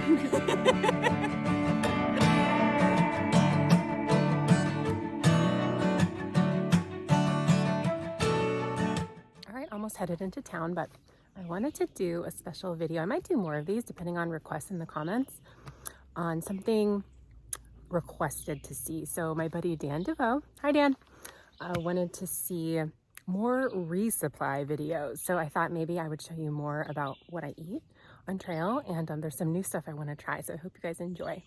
All right, almost headed into town, but I wanted to do a special video. I might do more of these depending on requests in the comments on something requested to see. So my buddy Dan DeVoe, hi Dan, wanted to see more resupply videos. So I thought maybe I would show you more about what I eat on trail, and there's some new stuff I want to try. So I hope you guys enjoy.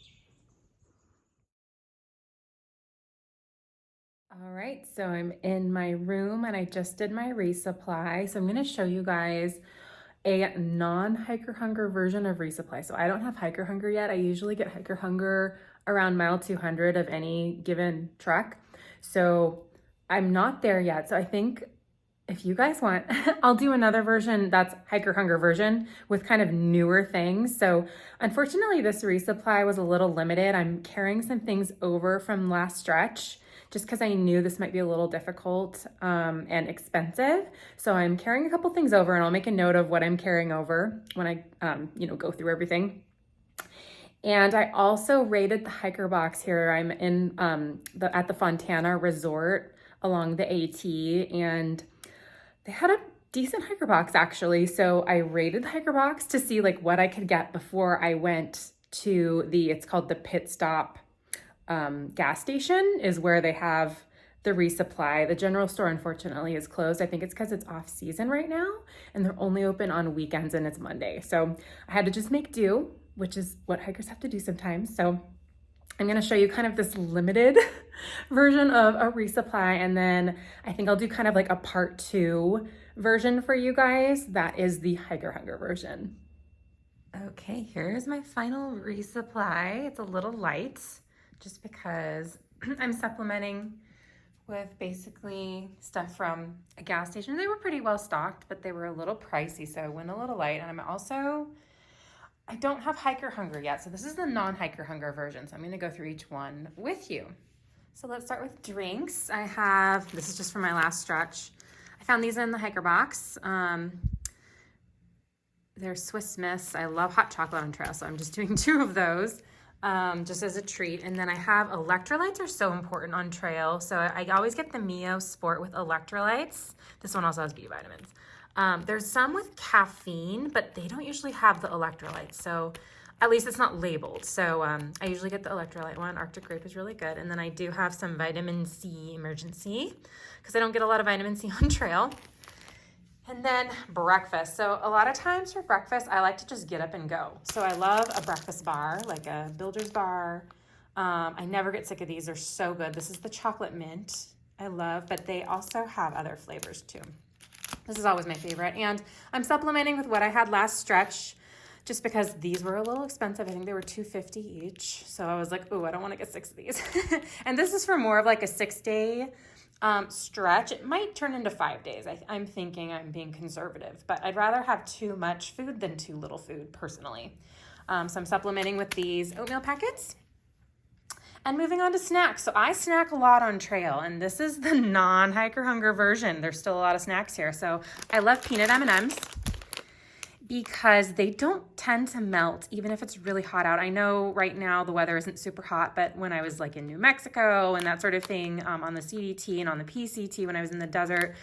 All right, so I'm in my room and I just did my resupply. So I'm going to show you guys a non-hiker hunger version of resupply. So I don't have hiker hunger yet. I usually get hiker hunger around mile 200 of any given trek. So I'm not there yet. So I think if you guys want, I'll do another version that's hiker hunger version with kind of newer things. So unfortunately, this resupply was a little limited. I'm carrying some things over from last stretch just because I knew this might be a little difficult and expensive. So I'm carrying a couple things over, and I'll make a note of what I'm carrying over when I go through everything. And I also raided the hiker box here. I'm in at the Fontana Resort along the AT, and they had a decent hiker box actually. So I raided the hiker box to see like what I could get before I went to it's called the Pit Stop gas station, is where they have the resupply. The general store unfortunately is closed. I think it's because it's off season right now and they're only open on weekends and it's Monday. So I had to just make do, which is what hikers have to do sometimes. So I'm going to show you kind of this limited version of a resupply, and then I think I'll do kind of like a part 2 version for you guys. That is the hiker hunger version. Okay, here's my final resupply. It's a little light just because I'm supplementing with basically stuff from a gas station. They were pretty well stocked, but they were a little pricey, so I went a little light. And I don't have hiker hunger yet, so this is the non-hiker hunger version. So I'm gonna go through each one with you. So let's start with drinks. This is just from my last stretch. I found these in the hiker box. They're Swiss Miss. I love hot chocolate on trail, so I'm just doing 2 of those just as a treat. And then I have electrolytes are so important on trail. So I always get the Mio Sport with electrolytes. This one also has B vitamins. There's some with caffeine, but they don't usually have the electrolytes. So at least it's not labeled. So I usually get the electrolyte one. Arctic Grape is really good. And then I do have some vitamin C emergency because I don't get a lot of vitamin C on trail. And then breakfast. So a lot of times for breakfast, I like to just get up and go. So I love a breakfast bar, like a Builder's bar. I never get sick of these. They're so good. This is the chocolate mint I love, but they also have other flavors too. This is always my favorite. And I'm supplementing with what I had last stretch just because these were a little expensive. I think they were $2.50 each. So I was like, oh, I don't want to get 6 of these. And this is for more of like a 6-day stretch. It might turn into 5 days. I'm thinking I'm being conservative, but I'd rather have too much food than too little food personally. So I'm supplementing with these oatmeal packets. And moving on to snacks. So I snack a lot on trail, and this is the non-hiker hunger version. There's still a lot of snacks here. So I love peanut M&Ms because they don't tend to melt even if it's really hot out. I know right now the weather isn't super hot, but when I was like in New Mexico and that sort of thing, on the CDT and on the PCT, when I was in the desert,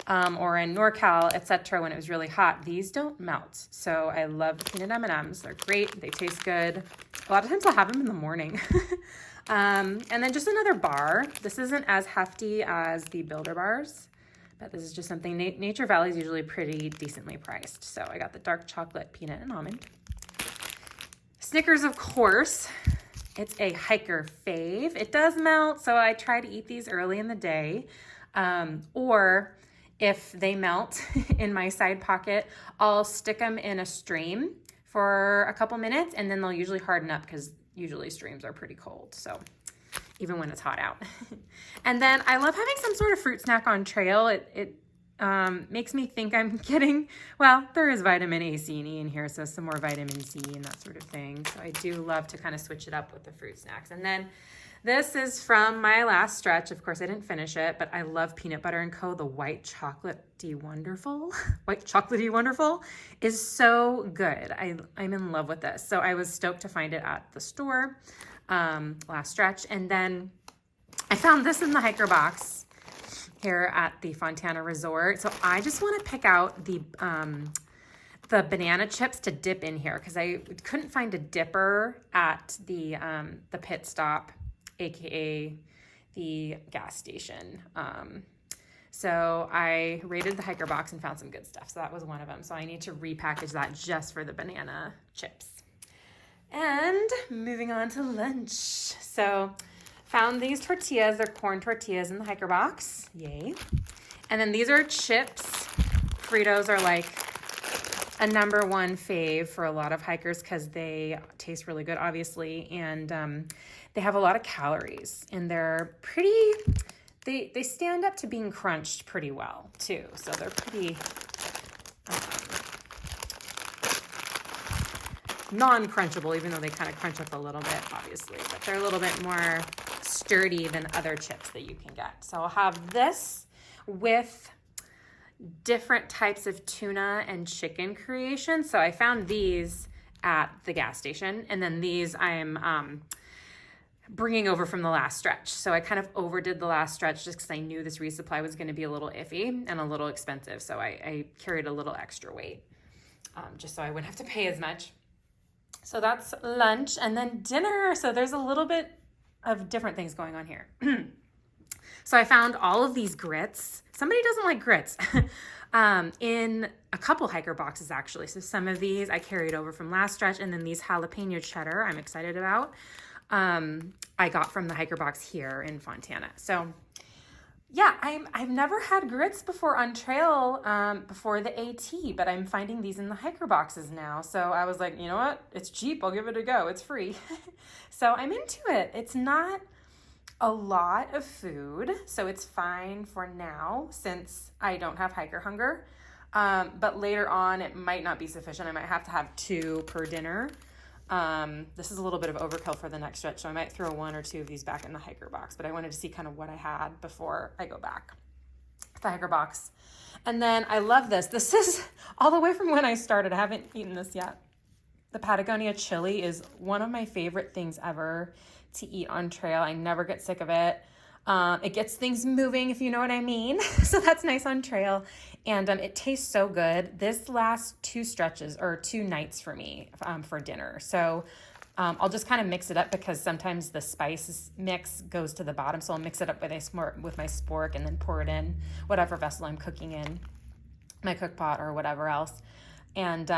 or in NorCal, etc., when it was really hot, these don't melt. So I love the peanut M&Ms. They're great. They taste good. A lot of times I'll have them in the morning. And then just another bar. This isn't as hefty as the Builder bars, but this is just something. Nature Valley is usually pretty decently priced. So I got the dark chocolate peanut and almond. Snickers, of course. It's a hiker fave. It does melt, so I try to eat these early in the day. Or if they melt in my side pocket, I'll stick them in a stream for a couple minutes, and then they'll usually harden up because usually streams are pretty cold, so even when it's hot out. And then I love having some sort of fruit snack on trail. It makes me think I'm getting, well, there is vitamin A, C, and E in here, so some more vitamin C and that sort of thing. So I do love to kind of switch it up with the fruit snacks. And then This is from my last stretch. Of course, I didn't finish it, but I love Peanut Butter & Co. The White Chocolatey Wonderful. White Chocolatey Wonderful is so good. I'm in love with this. So I was stoked to find it at the store last stretch. And then I found this in the hiker box here at the Fontana Resort. So I just want to pick out the banana chips to dip in here because I couldn't find a dipper at the pit stop, aka the gas station. So I raided the hiker box and found some good stuff. So that was one of them. So I need to repackage that just for the banana chips. And moving on to lunch. So found these tortillas. They're corn tortillas in the hiker box. Yay. And then these are chips. Fritos are like a number one fave for a lot of hikers because they taste really good, obviously. And they have a lot of calories. And they're pretty, they stand up to being crunched pretty well, too. So they're pretty non-crunchable, even though they kind of crunch up a little bit, obviously. But they're a little bit more sturdy than other chips that you can get. So I'll have this with different types of tuna and chicken creation. So I found these at the gas station. And then these I'm bringing over from the last stretch. So I kind of overdid the last stretch just because I knew this resupply was going to be a little iffy and a little expensive. So I carried a little extra weight just so I wouldn't have to pay as much. So that's lunch. And then dinner. So there's a little bit of different things going on here. So I found all of these grits. Somebody doesn't like grits in a couple hiker boxes, actually. So some of these I carried over from last stretch, and then these jalapeno cheddar I'm excited about. I got from the hiker box here in Fontana. So yeah, I've never had grits before on trail before the AT, but I'm finding these in the hiker boxes now. So I was like, you know what? It's cheap. I'll give it a go. It's free. So I'm into it. It's not a lot of food, so it's fine for now since I don't have hiker hunger. But later on, it might not be sufficient. I might have to have 2 per dinner. This is a little bit of overkill for the next stretch, so I might throw 1 or 2 of these back in the hiker box, but I wanted to see kind of what I had before I go back to the hiker box. And then I love this. This is all the way from when I started. I haven't eaten this yet. The Patagonia chili is one of my favorite things ever to eat on trail. I never get sick of it. It gets things moving, if you know what I mean. So that's nice on trail. And it tastes so good. This lasts 2 stretches or 2 nights for me for dinner. So I'll just kind of mix it up because sometimes the spice mix goes to the bottom. So I'll mix it up with my spork and then pour it in whatever vessel I'm cooking in, my cook pot or whatever else. And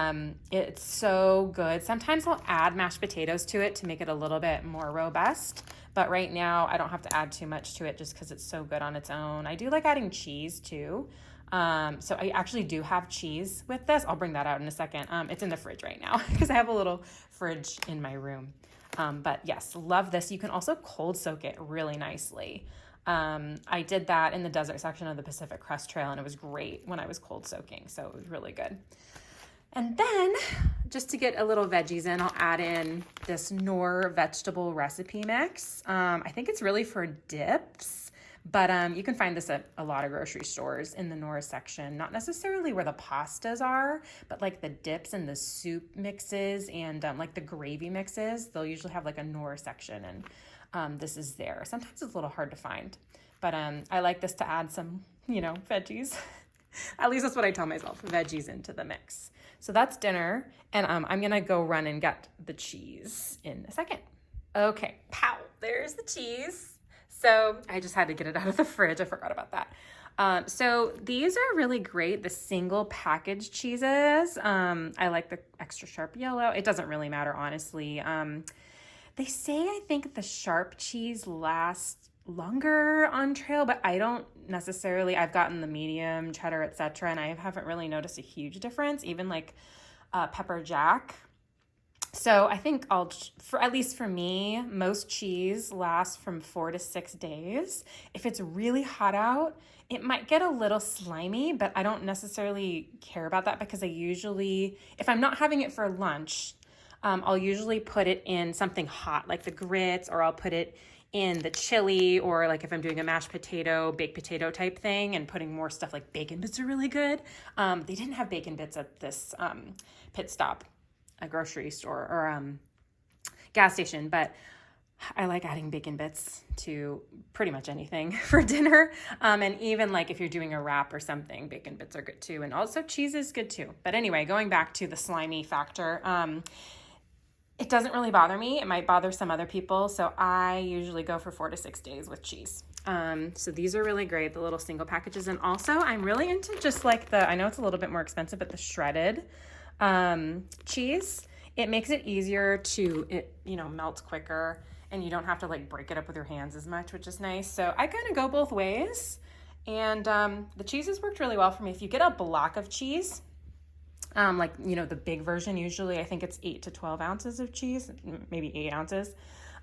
it's so good. Sometimes I'll add mashed potatoes to it to make it a little bit more robust. But right now, I don't have to add too much to it just because it's so good on its own. I do like adding cheese too. So I actually do have cheese with this. I'll bring that out in a second. It's in the fridge right now because I have a little fridge in my room. But yes, love this. You can also cold soak it really nicely. I did that in the desert section of the Pacific Crest Trail, and it was great when I was cold soaking. So it was really good. And then, just to get a little veggies in, I'll add in this THRU-r vegetable recipe mix. I think it's really for dips, but you can find this at a lot of grocery stores in the THRU-r section. Not necessarily where the pastas are, but like the dips and the soup mixes and like the gravy mixes. They'll usually have like a THRU-r section, and this is there. Sometimes it's a little hard to find, but I like this to add some, veggies. At least that's what I tell myself, veggies into the mix. So that's dinner, and I'm gonna go run and get the cheese in a second. Okay, pow, there's the cheese. So I just had to get it out of the fridge. I forgot about that. So these are really great, the single package cheeses. I like the extra sharp yellow. It doesn't really matter, honestly. They say, I think the sharp cheese lasts longer on trail, but I don't necessarily. I've gotten the medium cheddar, etc., and I haven't really noticed a huge difference, even like pepper jack. So I think at least for me, most cheese lasts from 4 to 6 days. If it's really hot out, it might get a little slimy, but I don't necessarily care about that because if I'm not having it for lunch, I'll usually put it in something hot like the grits, or I'll put it in the chili, or like if I'm doing a mashed potato, baked potato type thing and putting more stuff, like bacon bits are really good. They didn't have bacon bits at this pit stop, a grocery store or gas station, but I like adding bacon bits to pretty much anything for dinner. And even like if you're doing a wrap or something, bacon bits are good too. And also cheese is good too. But anyway, going back to the slimy factor, it doesn't really bother me. It might bother some other people. So I usually go for 4 to 6 days with cheese. So these are really great, the little single packages. And also I'm really into just like I know it's a little bit more expensive, but the shredded cheese, it makes it easier to, melt quicker. And you don't have to like break it up with your hands as much, which is nice. So I kind of go both ways. And the cheese has worked really well for me. If you get a block of cheese, the big version, usually I think it's 8 to 12 ounces of cheese, maybe 8 ounces.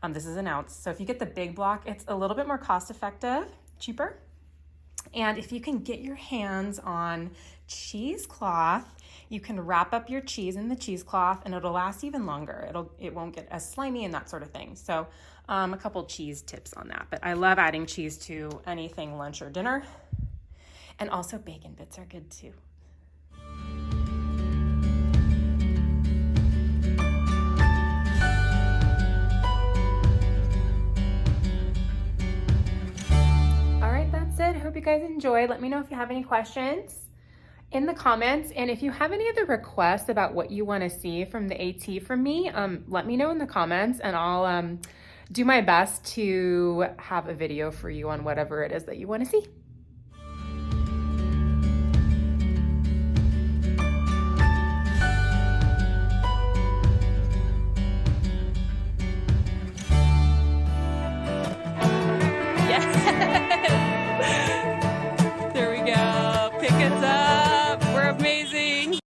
This is an ounce. So if you get the big block, it's a little bit more cost effective, cheaper. And if you can get your hands on cheesecloth, you can wrap up your cheese in the cheesecloth and it'll last even longer. It won't get as slimy and that sort of thing. So a couple cheese tips on that. But I love adding cheese to anything lunch or dinner. And also bacon bits are good too. All right, that's it. I hope you guys enjoyed. Let me know if you have any questions in the comments, and if you have any other requests about what you want to see from the AT from me, let me know in the comments, and I'll do my best to have a video for you on whatever it is that you want to see.